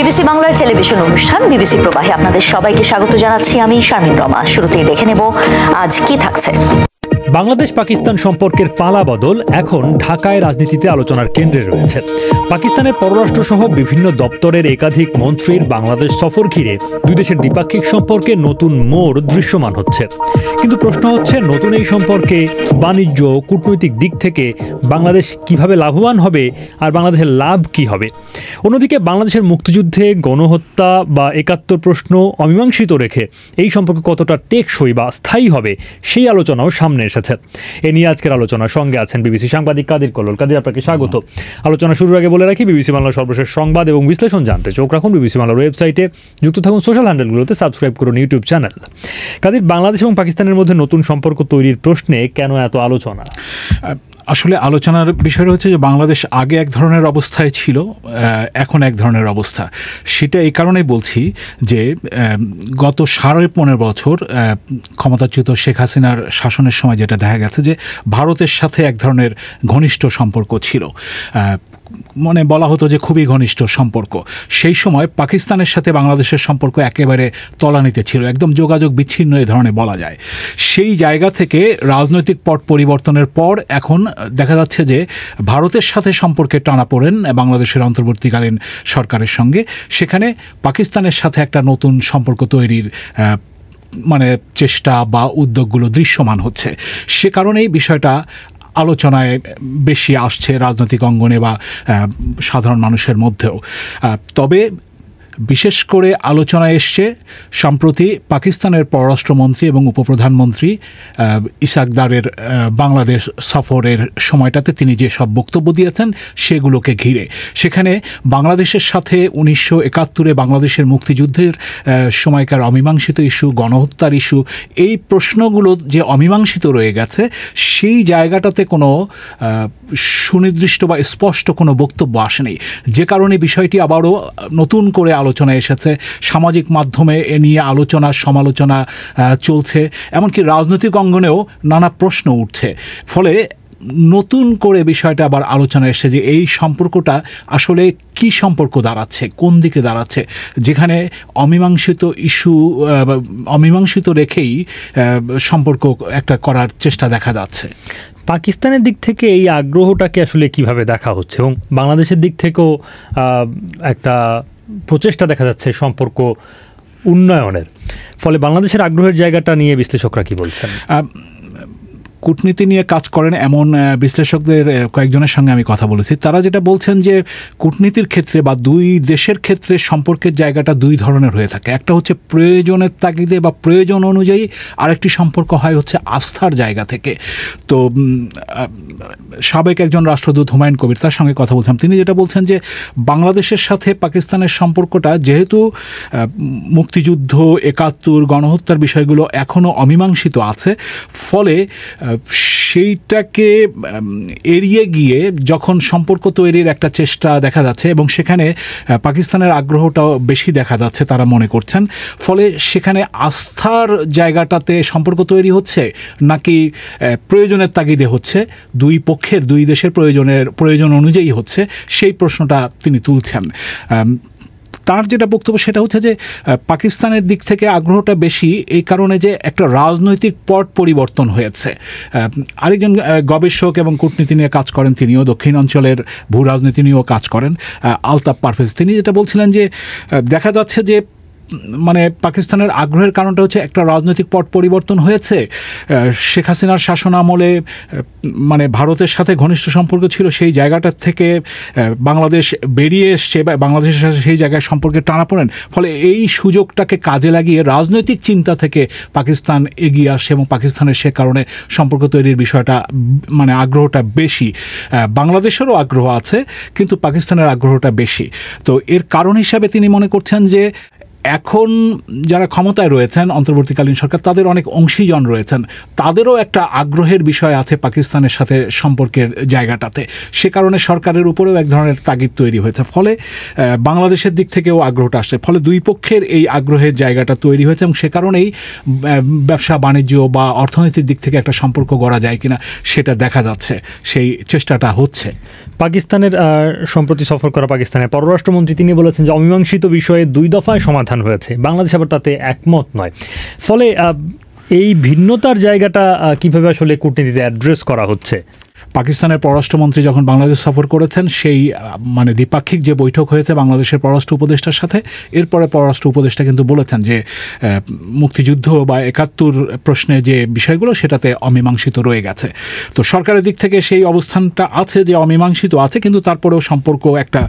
BBC বাংলার television অনুষ্ঠান BBC প্রবাহে আপনাদের সবাইকে স্বাগত জানাচ্ছি। আমি শারমিন রমা। শুরুতেই দেখে নেব আজ কি থাকছে। বাংলাদেশ পাকিস্তান সম্পর্কের পালাবদল এখন ঢাকায় রাজনীতিতে আলোচনার কেন্দ্রে রয়েছে। পাকিস্তানের পররাষ্ট্র সহ বিভিন্ন দপ্তরের একাধিক মন্ত্রীর বাংলাদেশ সফর ঘিরে দুই দেশের দ্বিপাক্ষিক সম্পর্কে নতুন মোড় দৃশ্যমান হচ্ছে। কিন্তু প্রশ্ন হচ্ছে, নতুন এই সম্পর্কে বাণিজ্য কূটনৈতিক দিক থেকে বাংলাদেশ কিভাবে লাভবান হবে আর বাংলাদেশের লাভ কি হবে? অন্যদিকে বাংলাদেশের মুক্তিযুদ্ধে গণহত্যা বা ৭১ প্রশ্ন অমীমাংসিত রেখে এই সম্পর্ক কতটা টেকসই বা স্থায়ী হবে সেই আলোচনাও সামনে এসেছে। এ নিয়ে আজকের আলোচনার সঙ্গে আছেন বিবিসি সাংবাদিক কাদির কল্লোল। কাদির, আপনাকে স্বাগত। আলোচনা শুরুর আগে বলে রাখি, বিবিসি বাংলার সর্বশেষ সংবাদ এবং বিশ্লেষণ জানতে চোখ রাখুন বিবিসি বাংলার ওয়েবসাইটে, যুক্ত থাকুন সোশ্যাল হ্যান্ডেলগুলোতে, সাবস্ক্রাইব করুন ইউটিউব চ্যানেল। কাদির, বাংলাদেশ এবং পাকিস্তানের মধ্যে নতুন সম্পর্ক তৈরির প্রশ্নে কেন এত আলোচনা? আসলে আলোচনার বিষয়টা হচ্ছে যে বাংলাদেশ আগে এক ধরনের অবস্থায় ছিল, এখন এক ধরনের অবস্থা। সেটা এই কারণেই বলছি যে গত 15.5 বছর ক্ষমতাচ্যুত শেখ হাসিনার শাসনের সময় যেটা দেখা গেছে যে ভারতের সাথে এক ধরনের ঘনিষ্ঠ সম্পর্ক ছিল, মানে বলা হতো যে খুবই ঘনিষ্ঠ সম্পর্ক। সেই সময় পাকিস্তানের সাথে বাংলাদেশের সম্পর্ক একেবারে তলানিতে ছিল, একদম যোগাযোগ বিচ্ছিন্ন এ ধরনের বলা যায়। সেই জায়গা থেকে রাজনৈতিক পট পরিবর্তনের পর এখন দেখা যাচ্ছে যে ভারতের সাথে সম্পর্কে টানাপোড়েন বাংলাদেশের অন্তর্বর্তীকালীন সরকারের সঙ্গে, সেখানে পাকিস্তানের সাথে একটা নতুন সম্পর্ক তৈরির মানে চেষ্টা বা উদ্যোগগুলো দৃশ্যমান হচ্ছে। সে কারণেই বিষয়টা আলোচনায় বেশি আসছে রাজনৈতিক অঙ্গনে বা সাধারণ মানুষের মধ্যেও। তবে বিশেষ করে আলোচনায় এসছে সম্প্রতি পাকিস্তানের পররাষ্ট্রমন্ত্রী এবং উপপ্রধানমন্ত্রী ইসাক দারের বাংলাদেশ সফরের সময়টাতে তিনি যে সব বক্তব্য দিয়েছেন সেগুলোকে ঘিরে। সেখানে বাংলাদেশের সাথে 1971 বাংলাদেশের মুক্তিযুদ্ধের সময়কার অমীমাংসিত ইস্যু, গণহত্যার ইস্যু, এই প্রশ্নগুলো যে অমীমাংসিত রয়ে গেছে, সেই জায়গাটাতে কোনো সুনির্দিষ্ট বা স্পষ্ট কোনো বক্তব্য আসেনি, যে কারণে বিষয়টি আবারও নতুন করে আলোচনায় এসেছে। সামাজিক মাধ্যমে এ নিয়ে আলোচনা সমালোচনা চলছে, এমনকি রাজনৈতিক অঙ্গনেও নানা প্রশ্ন উঠছে। ফলে নতুন করে বিষয়টা আবার আলোচনায় এসেছে যে এই সম্পর্কটা আসলে কি সম্পর্ক দাঁড়াচ্ছে, কোন দিকে দাঁড়াচ্ছে, যেখানে অমীমাংসিত ইস্যু অমীমাংসিত রেখেই সম্পর্ক একটা করার চেষ্টা দেখা যাচ্ছে। পাকিস্তানের দিক থেকে এই আগ্রহটাকে আসলে কিভাবে দেখা হচ্ছে, এবং বাংলাদেশের দিক থেকেও একটা প্রচেষ্টা দেখা যাচ্ছে সম্পর্ক উন্নয়নের, ফলে বাংলাদেশের আগ্রহের জায়গাটা নিয়ে বিশ্লেষকরা কি বলছেন? কূটনীতি নিয়ে কাজ করেন এমন বিশ্লেষকদের কয়েকজনের সঙ্গে আমি কথা বলেছি। তারা যেটা বলছেন যে কূটনীতির ক্ষেত্রে বা দুই দেশের ক্ষেত্রে সম্পর্কের জায়গাটা দুই ধরনের হয়ে থাকে। একটা হচ্ছে প্রয়োজনের তাগিদে বা প্রয়োজন অনুযায়ী, আরেকটি সম্পর্ক হয় হচ্ছে আস্থার জায়গা থেকে। তো সাবেক একজন রাষ্ট্রদূত হুমায়ুন কবির, তার সঙ্গে কথা বলছিলাম, তিনি যেটা বলছেন যে বাংলাদেশের সাথে পাকিস্তানের সম্পর্কটা যেহেতু মুক্তিযুদ্ধ, ৭১, গণহত্যার বিষয়গুলো এখনও অমীমাংসিত আছে, ফলে সেইটাকে এড়িয়ে গিয়ে যখন সম্পর্ক তৈরির একটা চেষ্টা দেখা যাচ্ছে এবং সেখানে পাকিস্তানের আগ্রহটাও বেশি দেখা যাচ্ছে তারা মনে করছেন, ফলে সেখানে আস্থার জায়গাটাতে সম্পর্ক তৈরি হচ্ছে নাকি প্রয়োজনের তাগিদে হচ্ছে, দুই পক্ষের দুই দেশের প্রয়োজন অনুযায়ী হচ্ছে, সেই প্রশ্নটা তিনি তুলছেন। তার যেটা বক্তব্য সেটা হচ্ছে যে পাকিস্তানের দিক থেকে আগ্রহটা বেশি এই কারণে যে একটা রাজনৈতিক পট পরিবর্তন হয়েছে। আরেকজন গবেষক এবং কূটনীতি নিয়ে কাজ করেন, তিনিও দক্ষিণ অঞ্চলের ভূ রাজনীতি নিয়েও কাজ করেন, আলতাফ পারভেজ, তিনি যেটা বলছিলেন যে দেখা যাচ্ছে যে মানে পাকিস্তানের আগ্রহের কারণটা হচ্ছে একটা রাজনৈতিক পট পরিবর্তন হয়েছে। শেখ হাসিনার শাসন আমলে মানে ভারতের সাথে ঘনিষ্ঠ সম্পর্ক ছিল, সেই জায়গাটার থেকে বাংলাদেশ বেরিয়ে এসছে বা বাংলাদেশের সাথে সেই জায়গায় সম্পর্কে টানাপোড়েন, ফলে এই সুযোগটাকে কাজে লাগিয়ে রাজনৈতিক চিন্তা থেকে পাকিস্তান এগিয়ে আসে এবং পাকিস্তানের সে কারণে সম্পর্ক তৈরির বিষয়টা মানে আগ্রহটা বেশি। বাংলাদেশেরও আগ্রহ আছে কিন্তু পাকিস্তানের আগ্রহটা বেশি। তো এর কারণ হিসাবে তিনি মনে করছেন যে এখন যারা ক্ষমতায় রয়েছেন অন্তর্বর্তীকালীন সরকার, তাদের অনেক অংশীজন রয়েছেন, তাদেরও একটা আগ্রহের বিষয় আছে পাকিস্তানের সাথে সম্পর্কের জায়গাটাতে। সে কারণে সরকারের উপরেও এক ধরনের তাগিদ তৈরি হয়েছে, ফলে বাংলাদেশের দিক থেকেও আগ্রহটা আসছে, ফলে দুই পক্ষের এই আগ্রহের জায়গাটা তৈরি হয়েছে এবং সে কারণেই ব্যবসা বাণিজ্য বা অর্থনীতির দিক থেকে একটা সম্পর্ক গড়া যায় কিনা সেটা দেখা যাচ্ছে, সেই চেষ্টাটা হচ্ছে। পাকিস্তানের সম্প্রতি সফর করা পাকিস্তানের পররাষ্ট্রমন্ত্রী তিনি বলেছেন যে অমীমাংসিত বিষয়ে 2 দফায় সমাধান হয়েছে, বাংলাদেশ আবার তাতে একমত নয়। ফলে এই ভিন্নতার জায়গাটা কিভাবে আসলে কূটনীতিতে অ্যাড্রেস করা হচ্ছে? পাকিস্তানের পররাষ্ট্রমন্ত্রী যখন বাংলাদেশ সফর করেছেন, সেই মানে দ্বিপাক্ষিক যে বৈঠক হয়েছে বাংলাদেশের পররাষ্ট্র উপদেষ্টার সাথে, এরপরে পররাষ্ট্র উপদেষ্টা কিন্তু বলেছেন যে মুক্তিযুদ্ধ বা 71 প্রশ্নে যে বিষয়গুলো সেটাতে অমীমাংসিত রয়ে গেছে। তো সরকারের দিক থেকে সেই অবস্থানটা আছে যে অমীমাংসিত আছে, কিন্তু তারপরেও সম্পর্ক একটা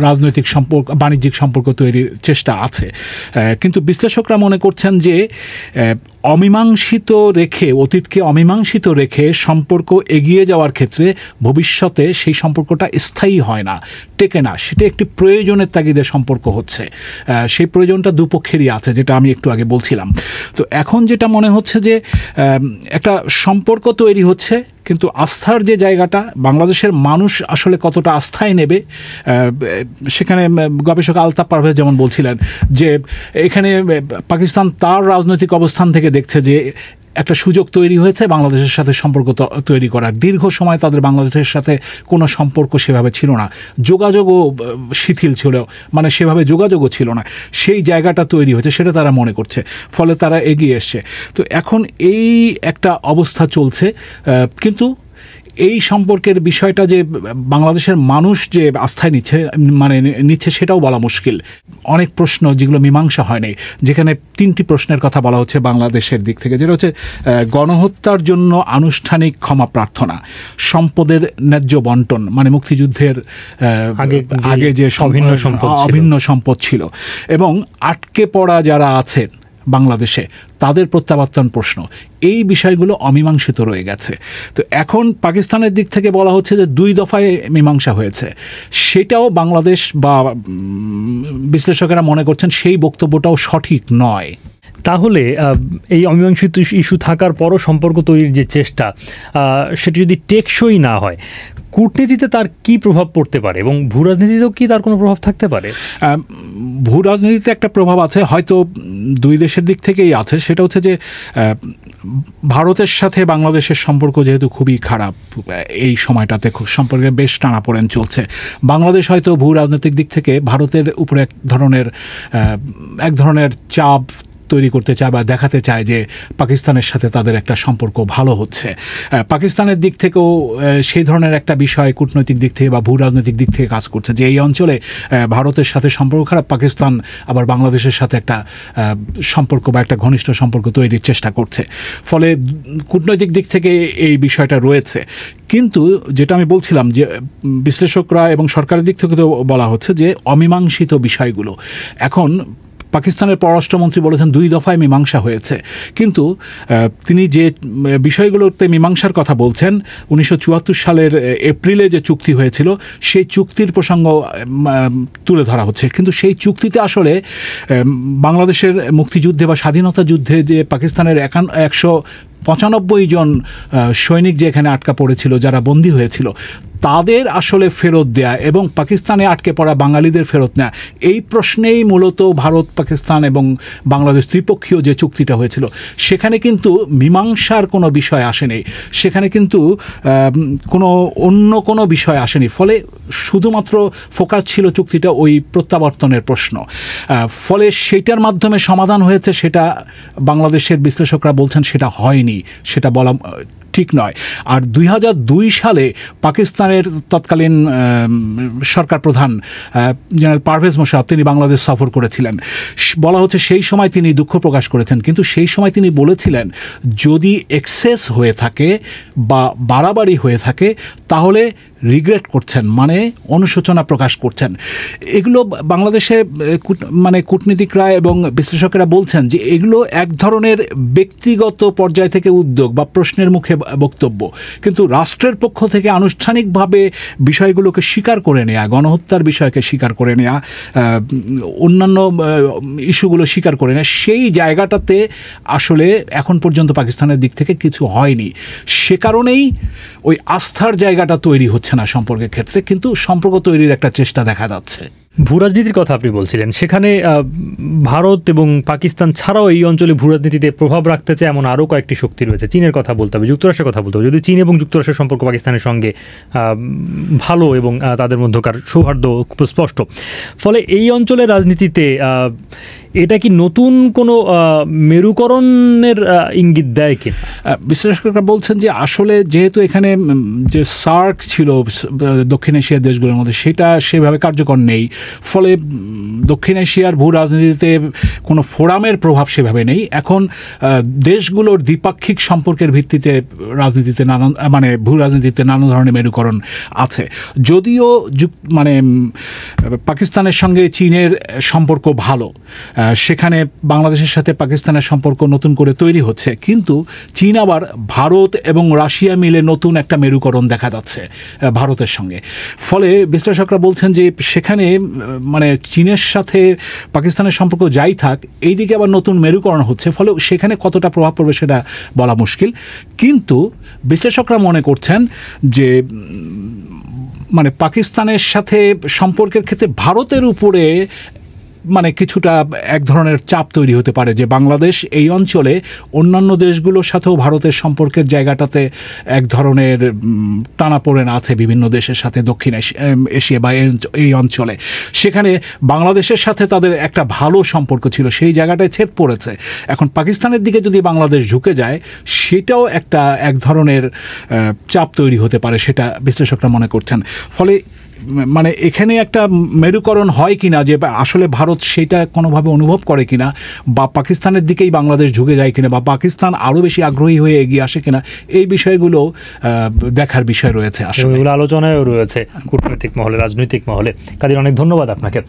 রাজনৈতিক সম্পর্ক, বাণিজ্যিক সম্পর্ক তৈরির চেষ্টা আছে। কিন্তু বিশ্লেষকরা মনে করছেন যে অমীমাংসিত রেখে, অতীতকে অমীমাংসিত রেখে সম্পর্ক এগিয়ে যাওয়ার ক্ষেত্রে ভবিষ্যতে সেই সম্পর্কটা স্থায়ী হয় না, টেকে না। সেটা একটি প্রয়োজনের তাগিদে সম্পর্ক হচ্ছে, সেই প্রয়োজনটা দুপক্ষেরই আছে, যেটা আমি একটু আগে বলছিলাম। তো এখন যেটা মনে হচ্ছে যে একটা সম্পর্ক তৈরি হচ্ছে, কিন্তু আস্থার যে জায়গাটা, বাংলাদেশের মানুষ আসলে কতটা আস্থায় নেবে, সেখানে গবেষক আলতাফ পারভেজ যেমন বলছিলেন যে এখানে পাকিস্তান তার রাজনৈতিক অবস্থান থেকে দেখছে যে একটা সুযোগ তৈরি হয়েছে বাংলাদেশের সাথে সম্পর্ক তৈরি করার। দীর্ঘ সময় তাদের বাংলাদেশের সাথে কোনো সম্পর্ক সেভাবে ছিল না, যোগাযোগও শিথিল ছিল, মানে সেভাবে যোগাযোগও ছিল না। সেই জায়গাটা তৈরি হয়েছে, সেটা তারা মনে করছে, ফলে তারা এগিয়ে এসছে। তো এখন এই একটা অবস্থা চলছে, কিন্তু এই সম্পর্কের বিষয়টা যে বাংলাদেশের মানুষ যে আস্থায় নিচ্ছে সেটাও বলা মুশকিল। অনেক প্রশ্ন যেগুলো মীমাংসা হয়নি, যেখানে 3টি প্রশ্নের কথা বলা হচ্ছে বাংলাদেশের দিক থেকে, যেটা হচ্ছে গণহত্যার জন্য আনুষ্ঠানিক ক্ষমা প্রার্থনা, সম্পদের ন্যায্য বন্টন, মানে মুক্তিযুদ্ধের আগে যে অভিন্ন সম্পদ ছিল, এবং আটকে পড়া যারা আছেন বাংলাদেশে তাদের প্রত্যাবর্তন প্রশ্ন, এই বিষয়গুলো অমীমাংসিত রয়ে গেছে। তো এখন পাকিস্তানের দিক থেকে বলা হচ্ছে যে 2 দফায় মীমাংসা হয়েছে, সেটাও বাংলাদেশ বা বিশ্লেষকেরা মনে করছেন সেই বক্তব্যটাও সঠিক নয়। তাহলে এই অমীমাংসিত ইস্যু থাকার পরও সম্পর্ক তৈরির যে চেষ্টা, সেটি যদি টেকসই না হয়, কূটনীতিতে তার কি প্রভাব পড়তে পারে এবং ভূ রাজনীতিতেও কি তার কোনো প্রভাব থাকতে পারে? ভূ রাজনীতিতে একটা প্রভাব আছে, হয়তো 2 দেশের দিক থেকেই আছে। সেটা হচ্ছে যে ভারতের সাথে বাংলাদেশের সম্পর্ক যেহেতু খুবই খারাপ, এই সময়টাতে সম্পর্কে বেশ টানাপোড়েন চলছে। বাংলাদেশ হয়তো ভূ রাজনৈতিক দিক থেকে ভারতের উপরে এক ধরনের চাপ তৈরি করতে চায় বা দেখাতে চায় যে পাকিস্তানের সাথে তাদের একটা সম্পর্ক ভালো হচ্ছে। পাকিস্তানের দিক থেকেও সেই ধরনের একটা বিষয় কূটনৈতিক দিক থেকে বা ভূ রাজনৈতিক দিক থেকে কাজ করছে, যে এই অঞ্চলে ভারতের সাথে সম্পর্ক খারাপ, পাকিস্তান আবার বাংলাদেশের সাথে একটা সম্পর্ক বা একটা ঘনিষ্ঠ সম্পর্ক তৈরির চেষ্টা করছে। ফলে কূটনৈতিক দিক থেকে এই বিষয়টা রয়েছে। কিন্তু যেটা আমি বলছিলাম যে বিশ্লেষকরা এবং সরকারের দিক থেকে তো বলা হচ্ছে যে অমীমাংসিত বিষয়গুলো, এখন পাকিস্তানের পররাষ্ট্রমন্ত্রী বলেছেন 2 দফায় মীমাংসা হয়েছে, কিন্তু তিনি যে বিষয়গুলোতে মীমাংসার কথা বলছেন, 1974 সালের এপ্রিলে যে চুক্তি হয়েছিল সেই চুক্তির প্রসঙ্গ তুলে ধরা হচ্ছে। কিন্তু সেই চুক্তিতে আসলে বাংলাদেশের মুক্তিযুদ্ধে বা স্বাধীনতা যুদ্ধে যে পাকিস্তানের 195 জন সৈনিক যে এখানে আটকা পড়েছিল, যারা বন্দী হয়েছিল, তাদের আসলে ফেরত দেয়া এবং পাকিস্তানে আটকে পড়া বাঙালিদের ফেরত নেওয়া, এই প্রশ্নেই মূলত ভারত, পাকিস্তান এবং বাংলাদেশ ত্রিপক্ষীয় যে চুক্তিটা হয়েছিল সেখানে কিন্তু মীমাংসার কোনো বিষয় আসেনি, সেখানে কিন্তু অন্য কোনো বিষয় আসেনি। ফলে শুধুমাত্র ফোকাস ছিল চুক্তিটা ওই প্রত্যাবর্তনের প্রশ্ন। ফলে সেটার মাধ্যমে সমাধান হয়েছে, সেটা বাংলাদেশের বিশ্লেষকরা বলছেন সেটা হয়নি, সেটা বলা ঠিক নয়। আর 2002 সালে পাকিস্তানের তৎকালীন সরকার প্রধান জেনারেল পারভেজ মোশাররফ তিনি বাংলাদেশ সফর করেছিলেন। বলা হচ্ছে সেই সময় তিনি দুঃখ প্রকাশ করেছেন, কিন্তু সেই সময় তিনি বলেছিলেন যদি এক্সেস হয়ে থাকে বা বাড়াবাড়ি হয়ে থাকে তাহলে রিগ্রেট করছেন, মানে অনুশোচনা প্রকাশ করছেন। এগুলো বাংলাদেশে কূটনীতিকরা এবং বিশ্লেষকেরা বলছেন যে এগুলো এক ধরনের ব্যক্তিগত পর্যায় থেকে উদ্যোগ বা প্রশ্নের মুখে বক্তব্য, কিন্তু রাষ্ট্রের পক্ষ থেকে আনুষ্ঠানিকভাবে বিষয়গুলোকে স্বীকার করে নেওয়া, গণহত্যার বিষয়কে স্বীকার করে নেওয়া, অন্যান্য ইস্যুগুলো স্বীকার করে নেওয়া, সেই জায়গাটাতে আসলে এখন পর্যন্ত পাকিস্তানের দিক থেকে কিছু হয়নি। সে কারণেই ওই আস্থার জায়গাটা তৈরি হচ্ছে না সম্পর্কের ক্ষেত্রে, কিন্তু সম্পর্ক তৈরির একটা চেষ্টা দেখা যাচ্ছে। ভূরাজনীতির কথা আপনি বলছিলেন, সেখানে ভারত এবং পাকিস্তান ছাড়াও এই অঞ্চলে ভূরাজনীতিতে প্রভাব রাখতে চায় এমন আরও কয়েকটি শক্তি রয়েছে। চীনের কথা বলতে হবে, যুক্তরাষ্ট্রের কথা বলতে হবে। যদি চীন এবং যুক্তরাষ্ট্রের সম্পর্ক পাকিস্তানের সঙ্গে ভালো এবং তাদের মধ্যকার সৌহার্দ্য স্পষ্ট, ফলে এই অঞ্চলের রাজনীতিতে এটা কি নতুন কোনো মেরুকরণের ইঙ্গিত দেয় কি? বিশ্লেষকরা বলছেন যে আসলে যেহেতু এখানে যে সার্ক ছিল দক্ষিণ এশিয়ার দেশগুলোর মধ্যে, সেটা সেভাবে কার্যকর নেই, ফলে দক্ষিণ এশিয়ার ভূ রাজনীতিতে কোনো ফোরামের প্রভাব সেভাবে নেই। এখন দেশগুলোর দ্বিপাক্ষিক সম্পর্কের ভিত্তিতে রাজনীতিতে ভূ রাজনীতিতে নানা ধরনের মেরুকরণ আছে। যদিও পাকিস্তানের সঙ্গে চীনের সম্পর্ক ভালো, সেখানে বাংলাদেশের সাথে পাকিস্তানের সম্পর্ক নতুন করে তৈরি হচ্ছে, কিন্তু চীন আবার ভারত এবং রাশিয়া মিলে নতুন একটা মেরুকরণ দেখা যাচ্ছে ভারতের সঙ্গে। ফলে বিশ্লেষকরা বলছেন যে সেখানে চীনের সাথে পাকিস্তানের সম্পর্ক যাই থাক, এইদিকে আবার নতুন মেরুকরণ হচ্ছে, ফলে সেখানে কতটা প্রভাব পড়বে সেটা বলা মুশকিল। কিন্তু বিশ্লেষকরা মনে করছেন যে পাকিস্তানের সাথে সম্পর্কের ক্ষেত্রে ভারতের উপরে কিছুটা এক ধরনের চাপ তৈরি হতে পারে, যে বাংলাদেশ এই অঞ্চলে অন্যান্য দেশগুলোর সাথেও ভারতের সম্পর্কের জায়গাটাতে এক ধরনের টানাপোড়েন আছে বিভিন্ন দেশের সাথে দক্ষিণ এশিয়া বা এই অঞ্চলে। সেখানে বাংলাদেশের সাথে তাদের একটা ভালো সম্পর্ক ছিল, সেই জায়গাটায় ছেদ পড়েছে। এখন পাকিস্তানের দিকে যদি বাংলাদেশ ঝুঁকে যায়, সেটাও এক ধরনের চাপ তৈরি হতে পারে, সেটা বিশ্লেষকরা মনে করছেন। ফলে এখানে একটা মেরুকরণ হয় কিনা, যে আসলে ভারত সেটা কোনোভাবে অনুভব করে কিনা, বা পাকিস্তানের দিকেই বাংলাদেশ ঝুঁকে যায় কিনা, বা পাকিস্তান আরও বেশি আগ্রহী হয়ে এগিয়ে আসে কিনা, এই বিষয়গুলো দেখার বিষয় রয়েছে। আসলে আলোচনায়ও রয়েছে কূটনৈতিক মহলে, রাজনৈতিক মহলে। কাদের অনেক ধন্যবাদ আপনাকে।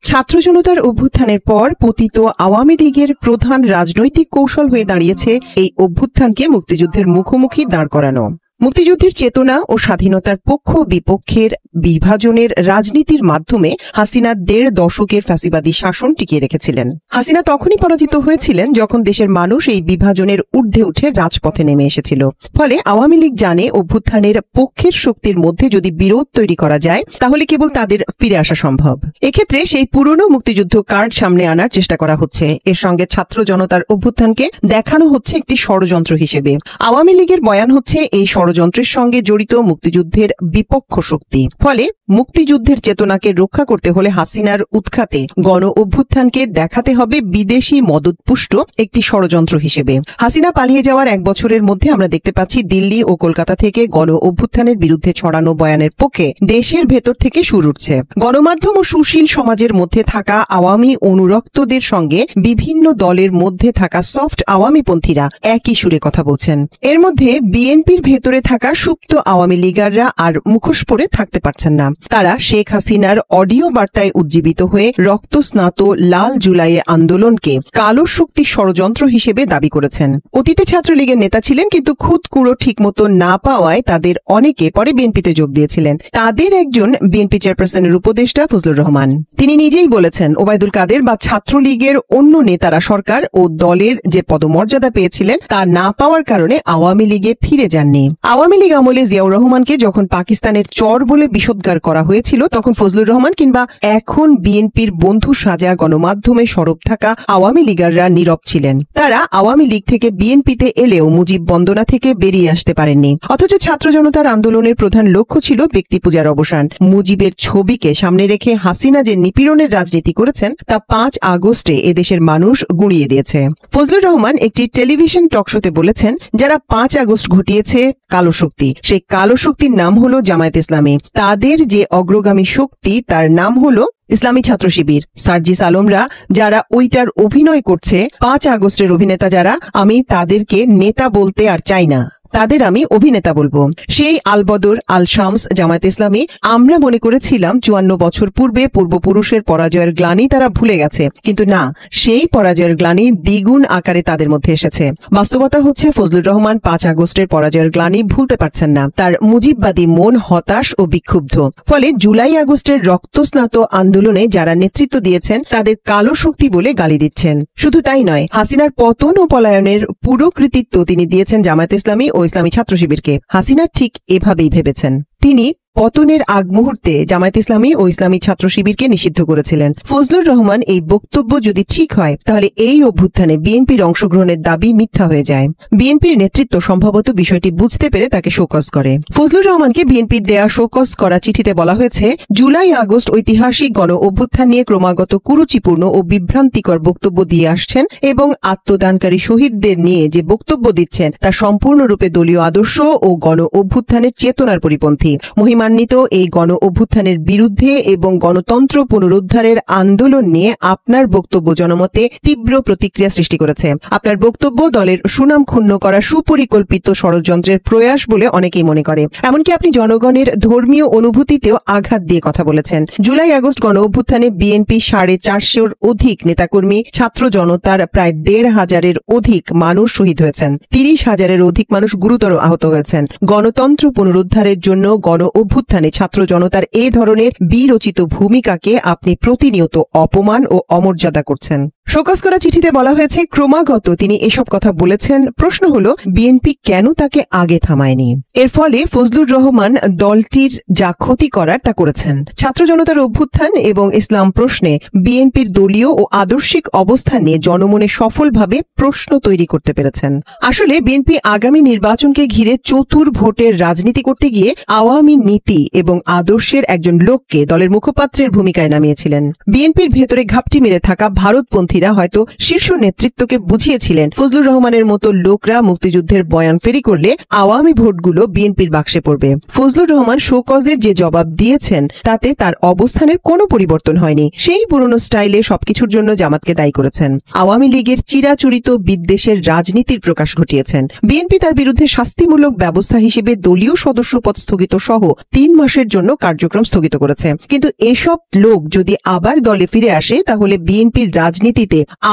ছাত্র জনতার অভ্যুত্থানের পর পতিত আওয়ামী লীগের প্রধান রাজনৈতিক কৌশল হয়ে দাঁড়িয়েছে এই অভ্যুত্থানকে মুক্তিযুদ্ধের মুখোমুখি দাঁড় করানো। মুক্তিযুদ্ধের চেতনা ও স্বাধীনতার পক্ষ বিপক্ষের বিভাজনের রাজনীতির মাধ্যমে হাসিনা ১.৫ দশকের ফ্যাসিবাদী শাসন টিকিয়ে রেখেছিলেন। হাসিনা তখনই পরাজিত হয়েছিলেন যখন দেশের মানুষ এই বিভাজনের ঊর্ধ্বে উঠে রাজপথে নেমে এসেছিল। ফলে আওয়ামী লীগ জানে, অভ্যুত্থানের পক্ষের শক্তির মধ্যে যদি বিরোধ তৈরি করা যায়, তাহলে কেবল তাদের ফিরে আসা সম্ভব। এক্ষেত্রে সেই পুরনো মুক্তিযুদ্ধ কার্ড সামনে আনার চেষ্টা করা হচ্ছে। এর সঙ্গে ছাত্র জনতার অভ্যুত্থানকে দেখানো হচ্ছে একটি ষড়যন্ত্র হিসেবে। আওয়ামী লীগের বয়ান হচ্ছে এই ষড়যন্ত্রের সঙ্গে জড়িত মুক্তিযুদ্ধের বিপক্ষ শক্তি। ফলে মুক্তিযুদ্ধের চেতনাকে রক্ষা করতে হলে হাসিনার উৎখাতে গণ অভ্যুত্থানকে দেখাতে হবে বিদেশি মদতপুষ্ট একটি ষড়যন্ত্র হিসেবে। হাসিনা পালিয়ে যাওয়ার 1 বছরের মধ্যে আমরা দেখতে পাচ্ছি দিল্লি ও কলকাতা থেকে গণ অভ্যুত্থানের বিরুদ্ধে ছড়ানো বয়ানের পক্ষে দেশের ভেতর থেকে সুর উঠছে। গণমাধ্যম ও সুশীল সমাজের মধ্যে থাকা আওয়ামী অনুরক্তদের সঙ্গে বিভিন্ন দলের মধ্যে থাকা সফট আওয়ামীপন্থীরা একই সুরে কথা বলছেন। এর মধ্যে বিএনপির ভেতরে থাকা সুপ্ত আওয়ামী লীগাররা আর মুখোশ পরে থাকতে পারছেন না। তারা শেখ হাসিনার অডিও বার্তায় উজ্জীবিত হয়ে রক্তস্নাত লাল জুলাইয়ে আন্দোলনকে কালো শক্তির ষড়যন্ত্র হিসেবে দাবি করেছেন। অতীতে ছাত্রলীগের নেতা ছিলেন, কিন্তু খুদ কুড়ো ঠিকমতো না পাওয়ায় তাদের অনেকে পরে বিএনপিতে যোগ দিয়েছিলেন। তাদের একজন বিএনপি চেয়ারপারসনের উপদেষ্টা ফজলুর রহমান। তিনি নিজেই বলেছেন, ওবায়দুল কাদের বা ছাত্রলীগের অন্য নেতারা সরকার ও দলের যে পদমর্যাদা পেয়েছিলেন তা না পাওয়ার কারণে আওয়ামী লীগে ফিরে যাননি। আওয়ামী লীগ আমলে জিয়াউর রহমানকে যখন পাকিস্তানের চর বলে বিষোদ্গার করা হয়েছিল, তখন ফজলুর রহমান কিংবা এখন বিএনপির বন্ধু সাজা গণমাধ্যমে সরব থাকা আওয়ামী লীগাররা নীরব ছিলেন। তারা আওয়ামী লীগ থেকে বিএনপিতে এলেও মুজিব বন্দনা থেকে বেরিয়ে আসতে পারেননি। অথচ ছাত্র জনতার আন্দোলনের প্রধান লক্ষ্য ছিল ব্যক্তি পূজার অবসান। মুজিবের ছবিকে সামনে রেখে হাসিনা যে নিপীড়নের রাজনীতি করেছেন তা 5 আগস্টে এদেশের মানুষ গুঁড়িয়ে দিয়েছে। ফজলুর রহমান একটি টেলিভিশন টকশোতে বলেছেন, যারা 5 আগস্ট ঘটিয়েছে কালো শক্তি, সেই কালো শক্তির নাম হলো জামায়াত ইসলামী। তাদের যে অগ্রগামী শক্তি তার নাম হলো ইসলামী ছাত্র শিবির। সার্জিস আলমরা যারা ওইটার অভিনয় করছে, 5 আগস্টের অভিনেতা যারা, আমি তাদেরকে নেতা বলতে আর চাই না। তাদের আমি অভিনেতা বলবো। সেই আলবদর, আল শামস, জামায়াত ইসলামী, আমরা মনে করেছিলাম 54 বছর পূর্বে পূর্বপুরুষের পরাজয়ের গ্লানি তারা ভুলে গেছে, কিন্তু না, সেই পরাজয়ের গ্লানি দ্বিগুণ আকারে তাদের মধ্যে এসেছে। বাস্তবতা হচ্ছে ফজলুর রহমান 5 আগস্টের পরাজয়ের গ্লানি ভুলতে পারছেন না। তার মুজিববাদী মন হতাশ ও বিক্ষুব্ধ। ফলে জুলাই আগস্টের রক্তস্নাত আন্দোলনে যারা নেতৃত্ব দিয়েছেন তাদের কালো শক্তি বলে গালি দিচ্ছেন। শুধু তাই নয়, হাসিনার পতন ও পলায়নের পুরো কৃতিত্ব তিনি দিয়েছেন জামায়াত ইসলামী ও ইসলামী ছাত্র শিবিরকে। হাসিনা ঠিক এভাবেই ভেবেছেন। তিনি পতনের আগ মুহূর্তে জামায়াত ইসলামী ও ইসলামী ছাত্র শিবিরকে নিষিদ্ধ করেছিলেন। ফজলুর রহমান এই বক্তব্য যদি ঠিক হয়, তাহলে এই অভ্যুত্থানে বিএনপির অংশগ্রহণের দাবি মিথ্যা হয়ে যায়। বিএনপির নেতৃত্ব সম্ভবত বিষয়টি বুঝতে পেরে তাকে শোকজ করে। ফজলুর রহমানকে বিএনপির দেয়া শোকজ করা চিঠিতে বলা হয়েছে, জুলাই আগস্ট ঐতিহাসিক গণ অভ্যুত্থান নিয়ে ক্রমাগত কুরুচিপূর্ণ ও বিভ্রান্তিকর বক্তব্য দিয়ে আসছেন এবং আত্মদানকারী শহীদদের নিয়ে যে বক্তব্য দিচ্ছেন তা সম্পূর্ণরূপে দলীয় আদর্শ ও গণ অভ্যুত্থানের চেতনার পরিপন্থী। মহিমান্বিত এই গণ অভ্যুত্থানের বিরুদ্ধে এবং গণতন্ত্র পুনরুদ্ধারের আন্দোলন নিয়ে আপনার বক্তব্য জনমতে তীব্র প্রতিক্রিয়া সৃষ্টি করেছে। আপনার বক্তব্য দলের সুনাম ক্ষুণ্ণ করা সুপরিকল্পিত ষড়যন্ত্রের প্রয়াস বলে অনেকেই মনে করে। এমনকি আপনি জনগণের ধর্মীয় অনুভূতিতেও আঘাত দিয়ে কথা বলেছেন। জুলাই আগস্ট গণ অভ্যুত্থানে বিএনপি 450-এর অধিক নেতাকর্মী, ছাত্র জনতার প্রায় 1,500-এর অধিক মানুষ শহীদ হয়েছেন। 30,000-এর অধিক মানুষ গুরুতর আহত হয়েছেন। গণতন্ত্র পুনরুদ্ধারের জন্য গণ অভ্যুত্থানে ছাত্র জনতার এ ধরনের বীরোচিত ভূমিকাকে আপনি প্রতিনিয়ত অপমান ও অমর্যাদা করছেন। শোকজ করা চিঠিতে বলা হয়েছে, ক্রমাগত তিনি এসব কথা বলেছেন। প্রশ্ন হলো, বিএনপি কেন তাকে আগে থামায়নি? এর ফলে ফজলুর রহমান দলটির যা ক্ষতি করার তা করেছেন। ছাত্র জনতার অভ্যুত্থান এবং ইসলাম প্রশ্নে বিএনপির দলীয় ও আদর্শিক অবস্থান নিয়ে জনমনে সফলভাবে প্রশ্ন তৈরি করতে পেরেছেন। আসলে বিএনপি আগামী নির্বাচনকে ঘিরে চতুর ভোটের রাজনীতি করতে গিয়ে আওয়ামী নীতি এবং আদর্শের একজন লোককে দলের মুখপাত্রের ভূমিকায় নামিয়েছিলেন। বিএনপির ভেতরে ঘাপটি মেরে থাকা ভারতপন্থীরা হয়তো শীর্ষ নেতৃত্বকে বুঝিয়েছিলেন, ফজলুর রহমানের মতো লোকরা মুক্তিযুদ্ধের বয়ান ফেরি করলে আওয়ামী ভোটগুলো বিএনপির বাক্সে পড়বে। ফজলুর রহমান শোকজের যে জবাব দিয়েছেন তাতে তার অবস্থানের কোনো পরিবর্তন হয়নি। সেই পুরনো স্টাইলে সবকিছুর জন্য জামাতকে দায়ী করেছেন। আওয়ামী লীগের চিরাচরিত বিদ্বেষের রাজনীতির প্রকাশ ঘটিয়েছেন। বিএনপি তার বিরুদ্ধে শাস্তিমূলক ব্যবস্থা হিসেবে দলীয় সদস্য পদ স্থগিত সহ 3 মাসের জন্য কার্যক্রম স্থগিত করেছে। কিন্তু এসব লোক যদি আবার দলে ফিরে আসে, তাহলে বিএনপির রাজনীতিতে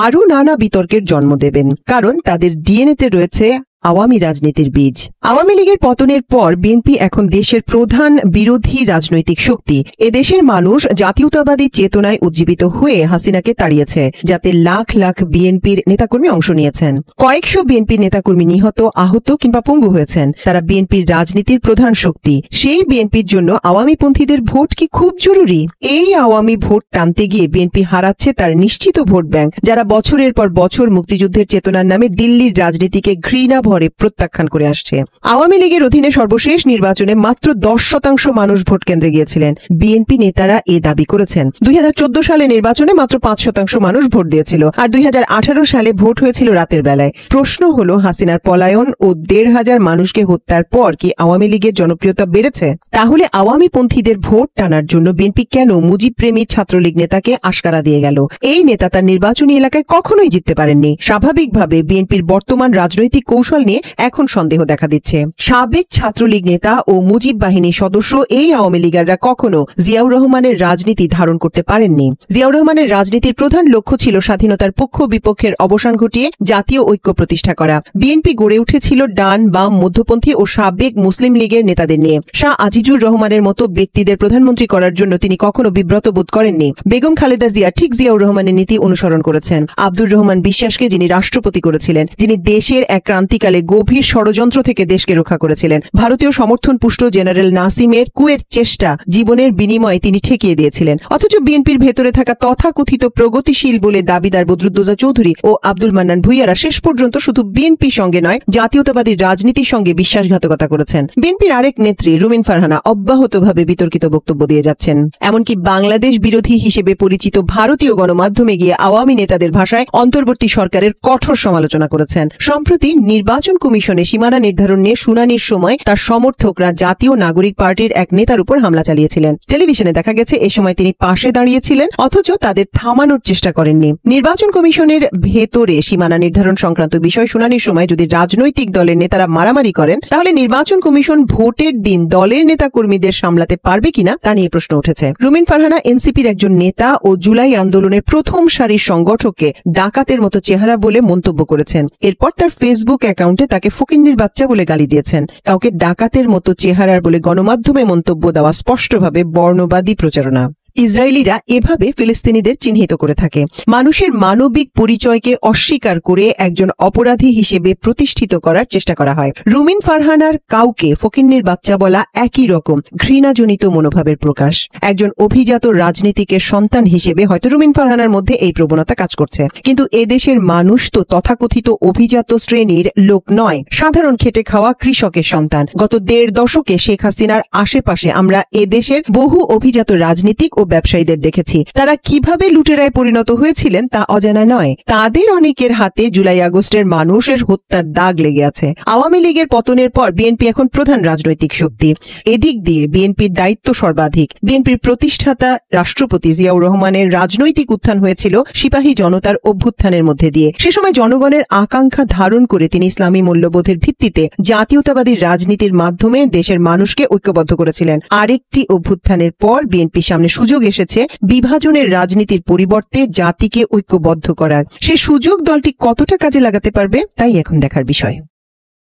আরও নানা বিতর্কের জন্ম দেবেন, কারণ তাদের ডিএনএতে রয়েছে আওয়ামী রাজনীতির বীজ। আওয়ামী লীগের পতনের পর বিএনপি এখন দেশের প্রধান বিরোধী রাজনৈতিক শক্তি। এদেশের মানুষ জাতীয়তাবাদী চেতনায় উজ্জীবিত হয়ে হাসিনাকে তাড়িয়েছে, যাতে লাখ লাখ বিএনপির নেতাকর্মী অংশ নিয়েছেন। কয়েকশো বিএনপির নেতাকর্মী নিহত, আহত কিংবা পঙ্গু হয়েছেন। তারা বিএনপির রাজনীতির প্রধান শক্তি। সেই বিএনপির জন্য আওয়ামীপন্থীদের ভোট কি খুব জরুরি? এই আওয়ামী ভোট টানতে গিয়ে বিএনপি হারাচ্ছে তার নিশ্চিত ভোট ব্যাংক, যারা বছরের পর বছর মুক্তিযুদ্ধের চেতনার নামে দিল্লির রাজনীতিকে ঘৃণা ভরে প্রত্যাখ্যান করে আসছে। আওয়ামী লীগের অধীনে সর্বশেষ নির্বাচনে মাত্র 10% মানুষ ভোট কেন্দ্রে গিয়েছিলেন। বিএনপি নেতারা এ দাবি করেছেন। 2014 সালে নির্বাচনে মাত্র 5% মানুষ ভোট দিয়েছিল, আর 2018 সালে ভোট হয়েছিল রাতের বেলায়। প্রশ্ন হলো, হাসিনার পলায়ন ও 1,500 মানুষকে হত্যার পর কি আওয়ামী লীগের জনপ্রিয়তা বেড়েছে? তাহলে আওয়ামী পন্থীদের ভোট টানার জন্য বিএনপি কেন মুজিবপ্রেমী ছাত্রলীগ নেতাকে আশকারা দিয়ে গেল? এই নেতা তার নির্বাচনী এলাকায় কখনোই জিততে পারেননি। স্বাভাবিকভাবে বিএনপির বর্তমান রাজনৈতিক কৌশল নিয়ে এখন সন্দেহ দেখা দিচ্ছে। সাবেক ছাত্রলীগ নেতা ও মুজিব বাহিনীর সদস্য এই আওয়ামী লীগাররা কখনো জিয়াউর রহমানের রাজনীতি ধারণ করতে পারেননি। জিয়াউর রহমানের রাজনীতির প্রধান লক্ষ্য ছিল স্বাধীনতার পক্ষ বিপক্ষের অবসান ঘটিয়ে জাতীয় ঐক্য প্রতিষ্ঠা করা। বিএনপি গড়ে উঠেছিল ডান, বাম, মধ্যপন্থী ও সাবেক মুসলিম লীগের নেতাদের নিয়ে। শাহ আজিজুর রহমানের মতো ব্যক্তিদের প্রধানমন্ত্রী করার জন্য তিনি কখনো বিব্রত বোধ করেননি। বেগম খালেদা জিয়া ঠিক জিয়াউর রহমানের নীতি অনুসরণ করেছেন। আব্দুর রহমান বিশ্বাসকে যিনি রাষ্ট্রপতি করেছিলেন, যিনি দেশের এক ক্রান্তিকালে গভীর ষড়যন্ত্র থেকে দেশকে রক্ষা করেছিলেন, ভারতীয় সমর্থন পুষ্ট জেনারেল নাসিমের কুয়ের চেষ্টা জীবনের বিনিময়ে তিনি ঠেকিয়ে দিয়েছিলেন। অথচ বিএনপির ভেতরে থাকা তথাকথিত প্রগতিশীল বলে দাবিদার বদরুদ্দোজা চৌধুরী ও আব্দুল মান্নান ভূঁইয়ারা শেষ পর্যন্ত শুধু বিএনপির সঙ্গে নয়, জাতীয়তাবাদী রাজনীতির সঙ্গে বিশ্বাসঘাতকতা করেছেন। বিএনপির আরেক নেত্রী রুমিন ফারহানা অব্যাহতভাবে বিতর্কিত বক্তব্য দিয়ে যাচ্ছেন। এমনকি বাংলাদেশ বিরোধী হিসেবে পরিচিত ভারতীয় গণমাধ্যমে গিয়ে আওয়ামী নেতাদের ভাষায় অন্তর্বর্তী সরকারের কঠোর সমালোচনা করেছেন। সম্প্রতি নির্বাচন নির্বাচন কমিশনে সীমানা নির্ধারণ নিয়ে শুনানির সময় তার সমর্থকরা জাতীয় নাগরিক পার্টির এক নেতার উপর হামলা চালিয়েছিলেন। টেলিভিশনে দেখা গেছে এ সময় তিনি পাশে দাঁড়িয়েছিলেন, অথচ তাদের থামানোর চেষ্টা করেননি। নির্বাচন কমিশনের ভেতরে সীমানা নির্ধারণ সংক্রান্ত বিষয় শুনানির সময় যদি রাজনৈতিক দলের নেতারা মারামারি করেন, তাহলে নির্বাচন কমিশন ভোটের দিন দলের নেতা কর্মীদের সামলাতে পারবে কিনা তা নিয়ে প্রশ্ন উঠেছে। রুমিন ফারহানা এনসিপির একজন নেতা ও জুলাই আন্দোলনের প্রথম সারির সংগঠককে ডাকাতের মতো চেহারা বলে মন্তব্য করেছেন। এরপর তার ফেসবুক অ্যাকাউন্টে তাকে ফকিন্নির বাচ্চা বলে গালি দিয়েছেন। কাউকে ডাকাতের মতো চেহারার বলে গণমাধ্যমে মন্তব্য দেওয়া স্পষ্টভাবে বর্ণবাদী প্রচারণা। ইসরায়েলিরা এভাবে ফিলিস্তিনিদের চিহ্নিত করে থাকে। মানুষের মানবিক পরিচয়কে অস্বীকার করে একজন অপরাধী হিসেবে প্রতিষ্ঠিত করার চেষ্টা করা হয়। রুমিন ফারহানার কাউকে ফকিন্নির বাচ্চা বলা একই রকম ঘৃণাজনিত মনোভাবের প্রকাশ। একজন অভিজাত রাজনীতিকের সন্তান হিসেবে হয়তো রুমিন ফারহানার মধ্যে এই প্রবণতা কাজ করছে, কিন্তু এদেশের মানুষ তো তথাকথিত অভিজাত শ্রেণীর লোক নয়, সাধারণ খেটে খাওয়া কৃষকের সন্তান। গত ১.৫ দশকে শেখ হাসিনার আশেপাশে আমরা এদেশের বহু অভিজাত রাজনীতিক ও ব্যবসায়ীদের দেখেছি। তারা কিভাবে লুটেরায় পরিণত হয়েছিলেন তা অজানা নয়। তাদের অনেকের হাতে জুলাই আগস্টের মানুষের হত্যার দাগ লেগে আছে। আওয়ামী লীগের পতনের পর বিএনপি এখন প্রধান রাজনৈতিক শক্তি। এদিক দিয়ে বিএনপির দায়িত্ব সর্বাধিক। বিএনপির প্রতিষ্ঠাতা রাষ্ট্রপতি জিয়াউর রহমানের রাজনৈতিক উত্থান হয়েছিল সিপাহী জনতার অভ্যুত্থানের মধ্যে দিয়ে। সে সময় জনগণের আকাঙ্ক্ষা ধারণ করে তিনি ইসলামী মূল্যবোধের ভিত্তিতে জাতীয়তাবাদী রাজনীতির মাধ্যমে দেশের মানুষকে ঐক্যবদ্ধ করেছিলেন। আরেকটি অভ্যুত্থানের পর বিএনপির সামনে সুযোগ এসেছে বিভাজনের রাজনীতির পরিবর্তে জাতিকে ঐক্যবদ্ধ করার। সে সুযোগ দলটি কতটা কাজে লাগাতে পারবে তাই এখন দেখার বিষয়।